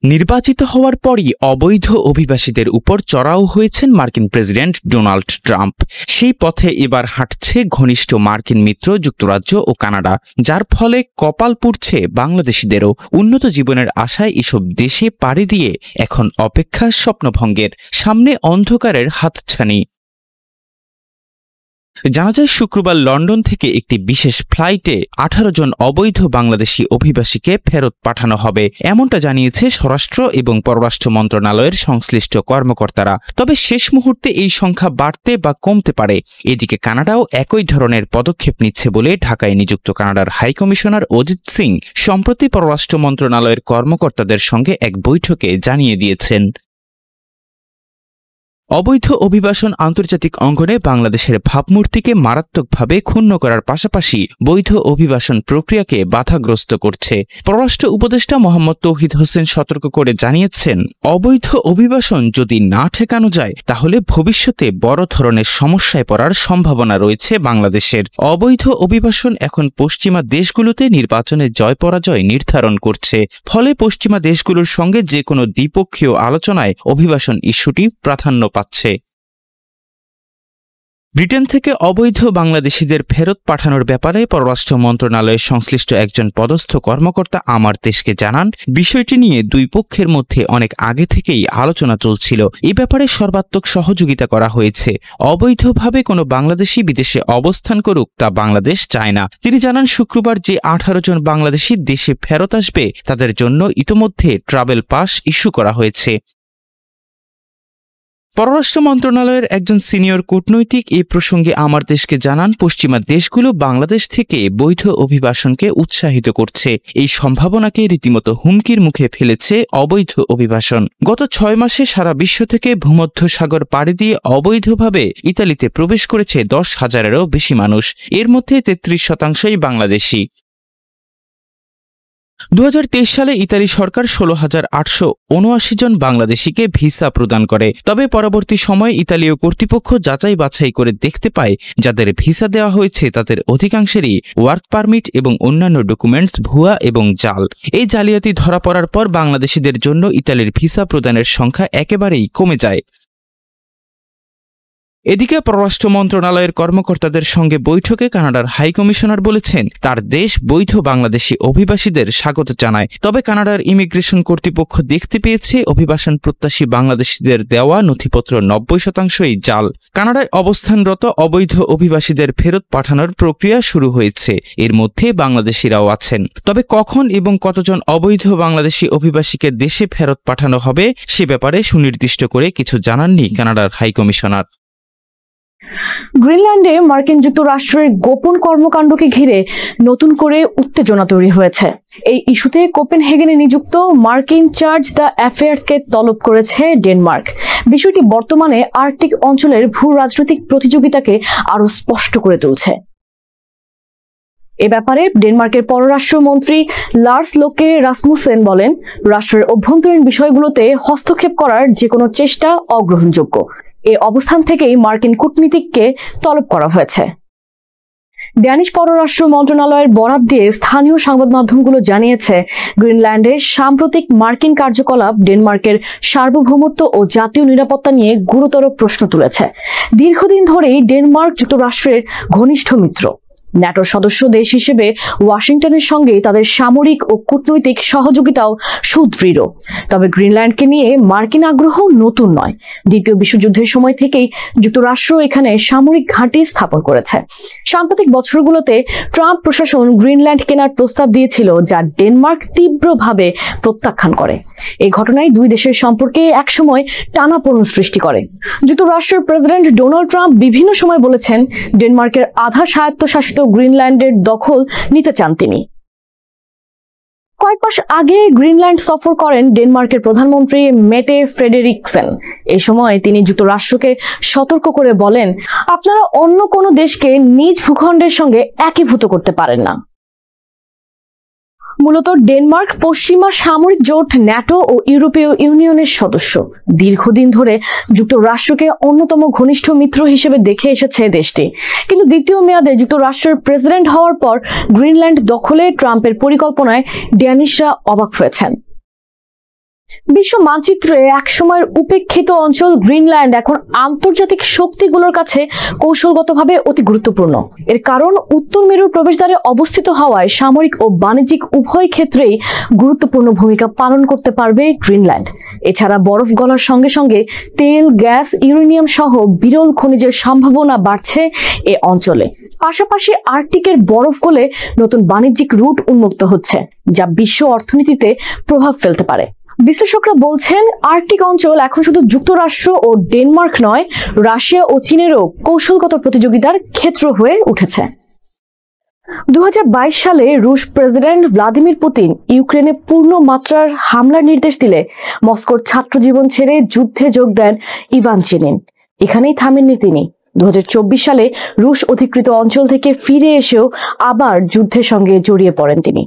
নির্বাচিত হওয়ার পরই অবৈধ অভিবাসীদের উপর চড়াও হয়েছেন মার্কিন প্রেসিডেন্ট ডোনাল্ড ট্রাম্প। সেই পথে এবার হাঁটছে ঘনিষ্ঠ মার্কিন মিত্র যুক্তরাজ্য ও কানাডা, যার ফলে কপাল পুড়ছে বাংলাদেশিদেরও। উন্নত জীবনের আশায় এসব দেশে পাড়ি দিয়ে এখন অপেক্ষা স্বপ্নভঙ্গের, সামনে অন্ধকারের হাতছানি। জানা যায় শুক্রবার লন্ডন থেকে একটি বিশেষ ফ্লাইটে 18 জন অবৈধ বাংলাদেশি অভিবাসীকে ফেরত পাঠানো হবে, এমনটা জানিয়েছে স্বরাষ্ট্র এবং পররাষ্ট্র মন্ত্রণালয়ের সংশ্লিষ্ট কর্মকর্তারা। তবে শেষ মুহূর্তে এই সংখ্যা বাড়তে বা কমতে পারে। এদিকে কানাডাও একই ধরনের পদক্ষেপ নিচ্ছে বলে ঢাকায় নিযুক্ত কানাডার হাইকমিশনার অজিত সিং সম্প্রতি পররাষ্ট্র মন্ত্রণালয়ের কর্মকর্তাদের সঙ্গে এক বৈঠকে জানিয়ে দিয়েছেন। অবৈধ অভিবাসন আন্তর্জাতিক অঙ্গনে বাংলাদেশের ভাবমূর্তিকে মারাত্মকভাবে ক্ষুণ্ণ করার পাশাপাশি বৈধ অভিবাসন প্রক্রিয়াকে বাধাগ্রস্ত করছে। পররাষ্ট্র উপদেষ্টা মোহাম্মদ তৌহিদ হোসেন সতর্ক করে জানিয়েছেন, অবৈধ অভিবাসন যদি না ঠেকানো যায় তাহলে ভবিষ্যতে বড় ধরনের সমস্যায় পড়ার সম্ভাবনা রয়েছে বাংলাদেশের। অবৈধ অভিবাসন এখন পশ্চিমা দেশগুলোতে নির্বাচনে জয় পরাজয় নির্ধারণ করছে। ফলে পশ্চিমা দেশগুলোর সঙ্গে যে কোনো দ্বিপক্ষীয় আলোচনায় অভিবাসন ইস্যুটি প্রাধান্য পাচ্ছে। ব্রিটেন থেকে অবৈধ বাংলাদেশিদের ফেরত পাঠানোর ব্যাপারে পররাষ্ট্র মন্ত্রণালয়ের সংশ্লিষ্ট একজন পদস্থ কর্মকর্তা আমার দেশকে জানান, বিষয়টি নিয়ে দুই পক্ষের মধ্যে অনেক আগে থেকেই আলোচনা চলছিল। এ ব্যাপারে সর্বাত্মক সহযোগিতা করা হয়েছে। অবৈধভাবে কোনো বাংলাদেশি বিদেশে অবস্থান করুক তা বাংলাদেশ চায় না। তিনি জানান, শুক্রবার যে 18 জন বাংলাদেশি দেশে ফেরত আসবে তাদের জন্য ইতোমধ্যে ট্রাভেল পাস ইস্যু করা হয়েছে। পররাষ্ট্র মন্ত্রণালয়ের একজন সিনিয়র কূটনৈতিক এই প্রসঙ্গে আমার দেশকে জানান, পশ্চিমা দেশগুলো বাংলাদেশ থেকে বৈধ অভিবাসনকে উৎসাহিত করছে। এই সম্ভাবনাকে রীতিমতো হুমকির মুখে ফেলেছে অবৈধ অভিবাসন। গত 6 মাসে সারা বিশ্ব থেকে ভূমধ্য সাগর পাড়ি দিয়ে অবৈধভাবে ইতালিতে প্রবেশ করেছে 10,000-এরও বেশি মানুষ। এর মধ্যে 33% বাংলাদেশি। 2023 সালে ইতালি সরকার 16,879 জন বাংলাদেশিকে ভিসা প্রদান করে। তবে পরবর্তী সময়ে ইতালীয় কর্তৃপক্ষ যাচাই বাছাই করে দেখতে পায়, যাদের ভিসা দেওয়া হয়েছে তাদের অধিকাংশেরই ওয়ার্ক পারমিট এবং অন্যান্য ডকুমেন্টস ভুয়া এবং জাল। এই জালিয়াতি ধরা পড়ার পর বাংলাদেশিদের জন্য ইতালির ভিসা প্রদানের সংখ্যা একেবারেই কমে যায়। এদিকে পররাষ্ট্র মন্ত্রণালয়ের কর্মকর্তাদের সঙ্গে বৈঠকে কানাডার হাইকমিশনার বলেছেন, তার দেশ বৈধ বাংলাদেশি অভিবাসীদের স্বাগত জানায়। তবে কানাডার ইমিগ্রেশন কর্তৃপক্ষ দেখতে পেয়েছে অভিবাসন প্রত্যাশী বাংলাদেশিদের দেওয়া নথিপত্র 90%ই জাল। কানাডায় অবস্থানরত অবৈধ অভিবাসীদের ফেরত পাঠানোর প্রক্রিয়া শুরু হয়েছে। এর মধ্যে বাংলাদেশিরাও আছেন। তবে কখন এবং কতজন অবৈধ বাংলাদেশি অভিবাসীকে দেশে ফেরত পাঠানো হবে সে ব্যাপারে সুনির্দিষ্ট করে কিছু জানাননি কানাডার হাইকমিশনার। গ্রিনল্যান্ডে মার্কিন যুক্তরাষ্ট্রের গোপন কর্মকাণ্ডকে ঘিরে নতুন করে উত্তেজনা তৈরি হয়েছে। এই ইস্যুতে কোপেনহেগেনে নিযুক্ত মার্কিন চার্জ দ্য অ্যাফেয়ার্সকে তলব করেছে ডেনমার্ক। বিষয়টি বর্তমানে আর্কটিক অঞ্চলের ভূ রাজনৈতিক প্রতিযোগিতাকে আরো স্পষ্ট করে তুলছে। এ ব্যাপারে ডেনমার্কের পররাষ্ট্রমন্ত্রী লার্স লোকে রাসমুসেন বলেন, রাষ্ট্রের অভ্যন্তরীণ বিষয়গুলোতে হস্তক্ষেপ করার যে কোনো চেষ্টা অগ্রহণযোগ্য। এ অবস্থান থেকেই মার্কিন কূটনীতিককে তলব করা হয়েছে। ড্যানিশ পররাষ্ট্র মন্ত্রণালয়ের বরাত দিয়ে স্থানীয় সংবাদ মাধ্যমগুলো জানিয়েছে, গ্রিনল্যান্ডের সাম্প্রতিক মার্কিন কার্যকলাপ ডেনমার্কের সার্বভৌমত্ব ও জাতীয় নিরাপত্তা নিয়ে গুরুতর প্রশ্ন তুলেছে। দীর্ঘদিন ধরেই ডেনমার্ক যুক্তরাষ্ট্রের ঘনিষ্ঠ মিত্র। ন্যাটোর সদস্য দেশ হিসেবে ওয়াশিংটনের সঙ্গে তাদের সামরিক ও কূটনৈতিক সহযোগিতাও সুদৃঢ়। তবে গ্রিনল্যান্ডকে নিয়ে মার্কিন আগ্রহ নতুন নয়। দ্বিতীয় বিশ্বযুদ্ধের সময় থেকেই যুক্তরাষ্ট্র এখানে সামরিক ঘাঁটি স্থাপন করেছে। সাম্প্রতিক বছরগুলোতে ট্রাম্প প্রশাসন গ্রিনল্যান্ড কেনার প্রস্তাব দিয়েছিল, যা ডেনমার্ক তীব্রভাবে প্রত্যাখ্যান করে। এই ঘটনায় দুই দেশের সম্পর্কে একসময় টানাপোড়েন সৃষ্টি করে। যুক্তরাষ্ট্রের প্রেসিডেন্ট ডোনাল্ড ট্রাম্প বিভিন্ন সময় বলেছেন, ডেনমার্কের আধা স্বায়ত্তশাসিত গ্রিনল্যান্ডের দখল নিতে চান তিনি। কয়েক মাস আগে গ্রিনল্যান্ড সফর করেন ডেনমার্কের প্রধানমন্ত্রী মেটে ফ্রেডেরিকসেন। এই সময় তিনি যুক্তরাষ্ট্রকে সতর্ক করে বলেন, আপনারা অন্য কোনো দেশকে নিজ ভূখণ্ডের সঙ্গে একীভূত করতে পারেন না। মূলত ডেনমার্ক পশ্চিমা সামরিক জোট ন্যাটো ও ইউরোপীয় ইউনিয়নের সদস্য। দীর্ঘদিন ধরে যুক্তরাষ্ট্রকে অন্যতম ঘনিষ্ঠ মিত্র হিসেবে দেখে এসেছে দেশটি। কিন্তু দ্বিতীয় মেয়াদে যুক্তরাষ্ট্রের প্রেসিডেন্ট হওয়ার পর গ্রিনল্যান্ড দখলে ট্রাম্পের পরিকল্পনায় ড্যানিশরা অবাক হয়েছেন। বিশ্ব মানচিত্রে একসময়ের উপেক্ষিত অঞ্চল গ্রিনল্যান্ড এখন আন্তর্জাতিক শক্তিগুলোর কাছে কৌশলগতভাবে অতি গুরুত্বপূর্ণ। এর কারণ উত্তর মেরুর প্রবেশদ্বারে অবস্থিত হওয়ায় সামরিক ও বাণিজ্যিক উভয় ক্ষেত্রেই গুরুত্বপূর্ণ ভূমিকা পালন করতে পারবে গ্রিনল্যান্ড। এছাড়া বরফ গলার সঙ্গে সঙ্গে তেল, গ্যাস, ইউরেনিয়াম সহ বিরল খনিজের সম্ভাবনা বাড়ছে এ অঞ্চলে। পাশাপাশি আর্কটিকের বরফ গলে নতুন বাণিজ্যিক রুট উন্মুক্ত হচ্ছে, যা বিশ্ব অর্থনীতিতে প্রভাব ফেলতে পারে। বিশ্লেষকরা বলছেন, আর্কটিক অঞ্চল এখন শুধু যুক্তরাষ্ট্র ও ডেনমার্ক নয়, রাশিয়া ও চীনেরও কৌশলগত প্রতিযোগিতার ক্ষেত্র হয়ে উঠেছে। 2022 সালে রুশ প্রেসিডেন্ট ভ্লাদিমির পুতিন ইউক্রেনে পূর্ণ মাত্রার হামলার নির্দেশ দিলে মস্কোর ছাত্র জীবন ছেড়ে যুদ্ধে যোগ দেন ইভান চেনিন। এখানেই থামেননি তিনি। 2024 সালে রুশ অধিকৃত অঞ্চল থেকে ফিরে এসেও আবার যুদ্ধের সঙ্গে জড়িয়ে পড়েন তিনি।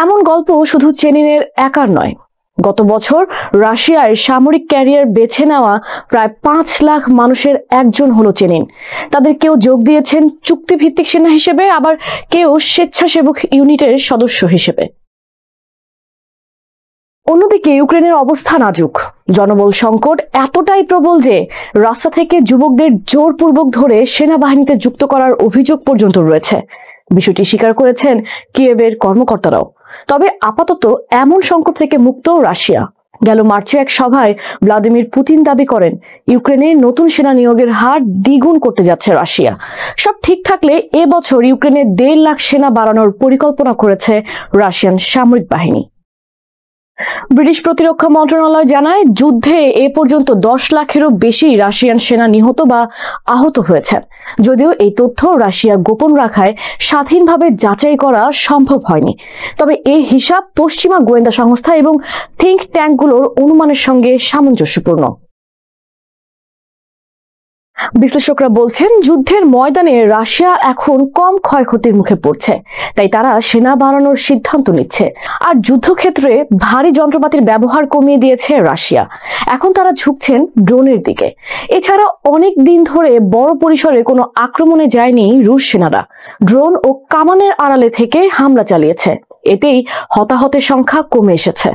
এমন গল্প শুধু চেনিনের একার নয়। গত বছর রাশিয়ার সামরিক ক্যারিয়ার বেছে নেওয়া প্রায় 5 লাখ মানুষের একজন হলো চেনিন। তাদের কেউ যোগ দিয়েছেন চুক্তিভিত্তিক সেনা হিসেবে, আবার কেউ স্বেচ্ছাসেবক ইউনিটের সদস্য হিসেবে। অন্যদিকে ইউক্রেনের অবস্থা নাজুক। জনবল সংকট এতটাই প্রবল যে রাস্তা থেকে যুবকদের জোরপূর্বক ধরে সেনাবাহিনীতে যুক্ত করার অভিযোগ পর্যন্ত রয়েছে। বিষয়টি স্বীকার করেছেন কিয়েভের কর্মকর্তারাও। তবে আপাতত এমন সংকট থেকে মুক্ত রাশিয়া। গেল মার্চে এক সভায় ভ্লাদিমির পুতিন দাবি করেন, ইউক্রেনে নতুন সেনা নিয়োগের হার দ্বিগুণ করতে যাচ্ছে রাশিয়া। সব ঠিক থাকলে এবছর ইউক্রেনে 1.5 লাখ সেনা বাড়ানোর পরিকল্পনা করেছে রাশিয়ান সামরিক বাহিনী। ব্রিটিশ প্রতিরক্ষা মন্ত্রণালয় জানায়, যুদ্ধে এ পর্যন্ত 10 লাখেরও বেশি রাশিয়ান সেনা নিহত বা আহত হয়েছেন। যদিও এই তথ্য রাশিয়া গোপন রাখায় স্বাধীনভাবে যাচাই করা সম্ভব হয়নি। তবে এই হিসাব পশ্চিমা গোয়েন্দা সংস্থা এবং থিঙ্ক ট্যাঙ্কগুলোর অনুমানের সঙ্গে সামঞ্জস্যপূর্ণ। বিশ্লেষকরা বলছেন, যুদ্ধের ময়দানে রাশিয়া এখন কম ক্ষয়ক্ষতির মুখে পড়ছে, তাই তারা সেনা বাড়ানোর সিদ্ধান্ত নিচ্ছে। আর যুদ্ধক্ষেত্রে ভারী যন্ত্রপাতির ব্যবহার কমিয়ে দিয়েছে রাশিয়া। এখন তারা ঝুঁকছেন ড্রোনের দিকে। এছাড়া অনেক দিন ধরে বড় পরিসরে কোনো আক্রমণে যায়নি রুশ সেনারা। ড্রোন ও কামানের আড়ালে থেকে হামলা চালিয়েছে। এতেই হতাহতের সংখ্যা কমে এসেছে।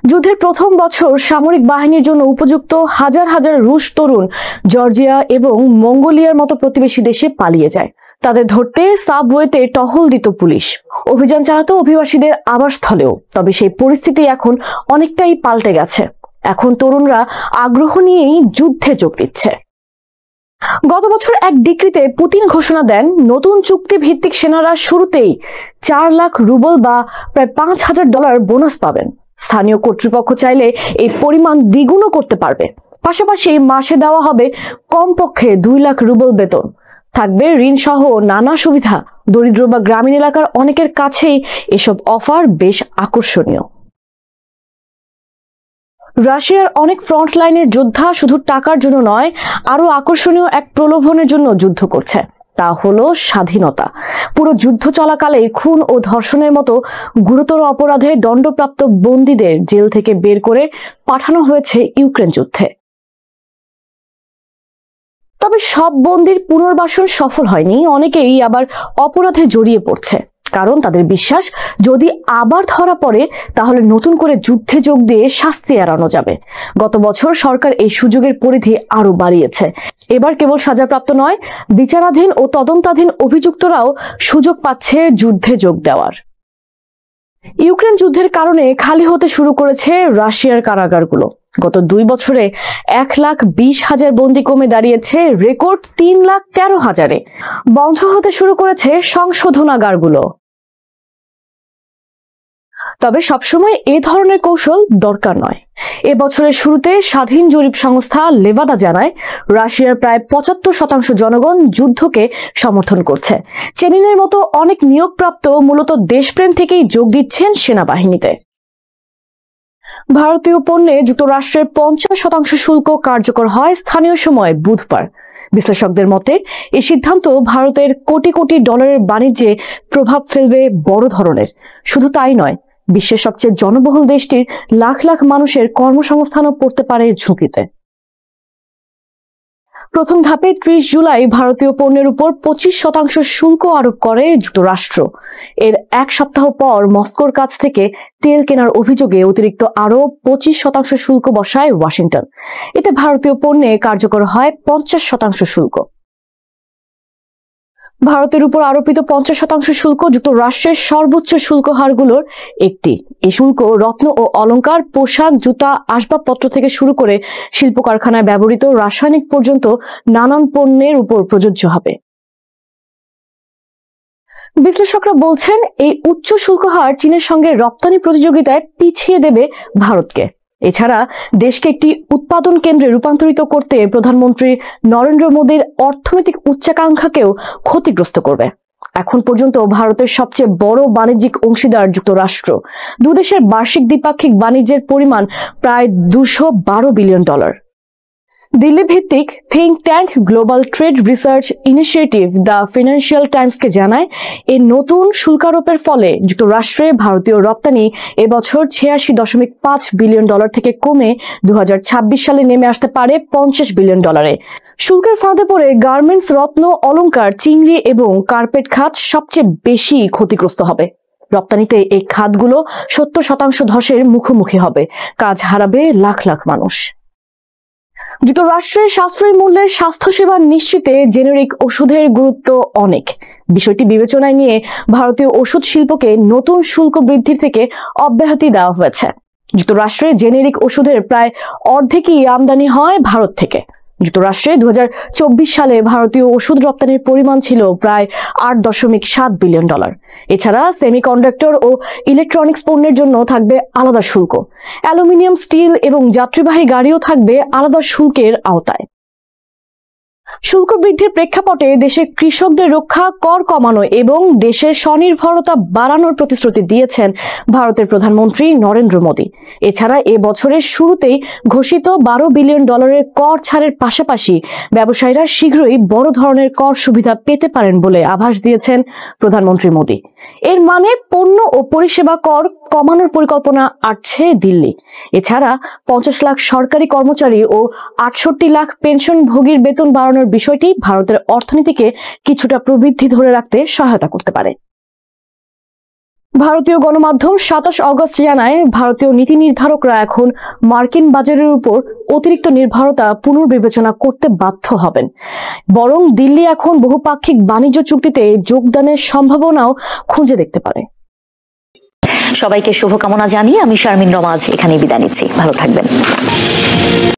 যুদ্ধের প্রথম বছর সামরিক বাহিনীর জন্য উপযুক্ত হাজার হাজার রুশ তরুণ জর্জিয়া এবং মঙ্গোলিয়ার মতো প্রতিবেশী দেশে পালিয়ে যায়। তাদের ধরতে সাবওয়েতে টহল দিত পুলিশ, অভিযান চালাতো অভিবাসীদের আবাসস্থলেও। তবে সেই পরিস্থিতি এখন অনেকটাই পাল্টে গেছে। এখন তরুণরা আগ্রহ নিয়েই যুদ্ধে যোগ দিচ্ছে। গত বছর এক ডিক্রিতে পুতিন ঘোষণা দেন, নতুন চুক্তি ভিত্তিক সেনারা শুরুতেই 4 লাখ রুবল বা প্রায় $5,000 বোনাস পাবেন। স্থানীয় কর্তৃপক্ষ চাইলে এই পরিমাণ দ্বিগুণও করতে পারবে। পাশাপাশি মাসে দেওয়া হবে কমপক্ষে 2 লাখ রুবল বেতন, থাকবে ঋণ সহ নানা সুবিধা। দরিদ্র বা গ্রামীণ এলাকার অনেকের কাছেই এসব অফার বেশ আকর্ষণীয়। রাশিয়ার অনেক ফ্রন্ট লাইনের যোদ্ধা শুধু টাকার জন্য নয়, আরো আকর্ষণীয় এক প্রলোভনের জন্য যুদ্ধ করছে, তা হলো স্বাধীনতা। পুরো যুদ্ধ চলাকালে খুন ও ধর্ষণের মতো গুরুতর অপরাধে দণ্ডপ্রাপ্ত বন্দীদের জেল থেকে বের করে পাঠানো হয়েছে ইউক্রেন যুদ্ধে। তবে সব বন্দির পুনর্বাসন সফল হয়নি, অনেকেই আবার অপরাধে জড়িয়ে পড়ছে, কারণ তাদের বিশ্বাস যদি আবার ধরা পড়ে তাহলে নতুন করে যুদ্ধে যোগ দিয়ে শাস্তি এড়ানো যাবে। গত বছর সরকার এই সুযোগের পরিধি আরো বাড়িয়েছে। এবার কেবল সাজাপ্রাপ্ত নয়, বিচারাধীন ও তদন্তাধীন অভিযুক্তরাও সুযোগ পাচ্ছে যুদ্ধে যোগ দেওয়ার। ইউক্রেন যুদ্ধের কারণে খালি হতে শুরু করেছে রাশিয়ার কারাগারগুলো। গত 2 বছরে 1,20,000 বন্দী কমে দাঁড়িয়েছে রেকর্ড 3,13,000-এ। বন্ধ হতে শুরু করেছে সংশোধনাগারগুলো। তবে সবসময় এ ধরনের কৌশল দরকার নয়। এ বছরের শুরুতে স্বাধীন জরিপ সংস্থা লেভাডা জানায়, রাশিয়ার প্রায় 75% জনগণ যুদ্ধকে সমর্থন করছে। চেনিনের মতো অনেক নিয়োগপ্রাপ্ত মূলত দেশপ্রেম থেকেই যোগ দিচ্ছেন সেনাবাহিনীতে। ভারতীয় পণ্যে যুক্তরাষ্ট্রের 50% শুল্ক কার্যকর হয় স্থানীয় সময় বুধবার। বিশ্লেষকদের মতে এই সিদ্ধান্ত ভারতের কোটি কোটি ডলারের বাণিজ্যে প্রভাব ফেলবে বড় ধরনের। শুধু তাই নয়, বিশ্বের সবচেয়ে জনবহুল দেশটির লাখ লাখ মানুষের কর্মসংস্থানও পড়তে পারে ঝুঁকিতে। প্রথম ধাপে 30 জুলাই ভারতীয় পণ্যের উপর 25% শুল্ক আরোপ করে যুক্তরাষ্ট্র। এর 1 সপ্তাহ পর মস্কোর কাছ থেকে তেল কেনার অভিযোগে অতিরিক্ত আরো 25% শুল্ক বসায় ওয়াশিংটন। এতে ভারতীয় পণ্যে কার্যকর হয় 50% শুল্ক। ভারতের উপর আরোপিত 50% শুল্ক যুক্তরাষ্ট্রের সর্বোচ্চ শুল্ক হারগুলোর একটি। এই শুল্ক রত্ন ও অলংকার, পোশাক, জুতা, আসবাবপত্র থেকে শুরু করে শিল্প কারখানায় ব্যবহৃত রাসায়নিক পর্যন্ত নানান পণ্যের উপর প্রযোজ্য হবে। বিশ্লেষকরা বলছেন, এই উচ্চ শুল্ক হার চীনের সঙ্গে রপ্তানি প্রতিযোগিতায় পিছিয়ে দেবে ভারতকে। এছাড়া দেশকে একটি উৎপাদন কেন্দ্রে রূপান্তরিত করতে প্রধানমন্ত্রী নরেন্দ্র মোদীর অর্থনৈতিক উচ্চাকাঙ্ক্ষাকেও ক্ষতিগ্রস্ত করবে। এখন পর্যন্ত ভারতের সবচেয়ে বড় বাণিজ্যিক অংশীদার যুক্তরাষ্ট্র। দুদেশের বার্ষিক দ্বিপাক্ষিক বাণিজ্যের পরিমাণ প্রায় $212 বিলিয়ন। দিল্লি ভিত্তিক think tank global trade research initiative the financial টাইমসকে জানায়, এই নতুন শুল্কারোপের ফলে যুক্তরাষ্ট্রে ভারতীয় রপ্তানি এবছর $86.5 বিলিয়ন থেকে কমে 2026 সালে নেমে আসতে পারে $50 বিলিয়ন। শুল্কের ফাঁদে পড়ে গার্মেন্টস, রত্ন, অলংকার, চিংড়ি এবং কার্পেট খাত সবচেয়ে বেশি ক্ষতিগ্রস্ত হবে। রপ্তানিতে এই খাতগুলো 70% ধসের মুখোমুখি হবে, কাজ হারাবে লাখ লাখ মানুষ। যুক্তরাষ্ট্রের সাশ্রয়ী মূল্যের স্বাস্থ্যসেবা নিশ্চিতে জেনেরিক ওষুধের গুরুত্ব অনেক। বিষয়টি বিবেচনায় নিয়ে ভারতীয় ওষুধ শিল্পকে নতুন শুল্ক বৃদ্ধির থেকে অব্যাহতি দেওয়া হয়েছে। যুক্তরাষ্ট্রে জেনেরিক ওষুধের প্রায় অর্ধেকই আমদানি হয় ভারত থেকে। যুক্তরাষ্ট্রে 2024 সালে ভারতীয় ওষুধ রপ্তানির পরিমাণ ছিল প্রায় $8.7 বিলিয়ন। এছাড়া সেমিকন্ডাক্টর ও ইলেকট্রনিক্স পণ্যের জন্য থাকবে আলাদা শুল্ক। অ্যালুমিনিয়াম, স্টিল এবং যাত্রীবাহী গাড়িও থাকবে আলাদা শুল্কের আওতায়। শুল্ক বৃদ্ধির প্রেক্ষাপটে দেশের কৃষকদের রক্ষা, কর কমানো এবং দেশের স্বনির্ভরতা বাড়ানোর প্রতিশ্রুতি দিয়েছেন ভারতের প্রধানমন্ত্রী নরেন্দ্র মোদী। এছাড়া এ বছরের শুরুতেই ঘোষিত $12 বিলিয়ন কর ছাড়ের পাশাপাশি ব্যবসায়ীরা শীঘ্রই বড় ধরনের কর সুবিধা পেতে পারেন বলে আভাস দিয়েছেন প্রধানমন্ত্রী মোদী। এর মানে পণ্য ও পরিষেবা কর কমানোর পরিকল্পনা আটছে দিল্লি। এছাড়া 50 লাখ সরকারি কর্মচারী ও 68 লাখ পেনশনভোগীর বেতন বাড়ানোর বিষয়টি ভারতের অর্থনীতিকে কিছুটা প্রবৃদ্ধি ধরে রাখতে সহায়তা করতে পারে। ভারতীয় গণমাধ্যম 27 অগস্ট জানায়, ভারতীয় নীতি নির্ধারকরা এখন মার্কিন বাজারের উপর অতিরিক্ত নির্ভরতা পুনর্বিবেচনা করতে বাধ্য হবেন। বরং দিল্লি এখন বহুপাক্ষিক বাণিজ্য চুক্তিতে যোগদানের সম্ভাবনাও খুঁজে দেখতে পারে। সবাইকে শুভকামনা জানিয়ে আমি শারমিন রমা আজ এখানেই বিদায় নিচ্ছি। ভালো থাকবেন।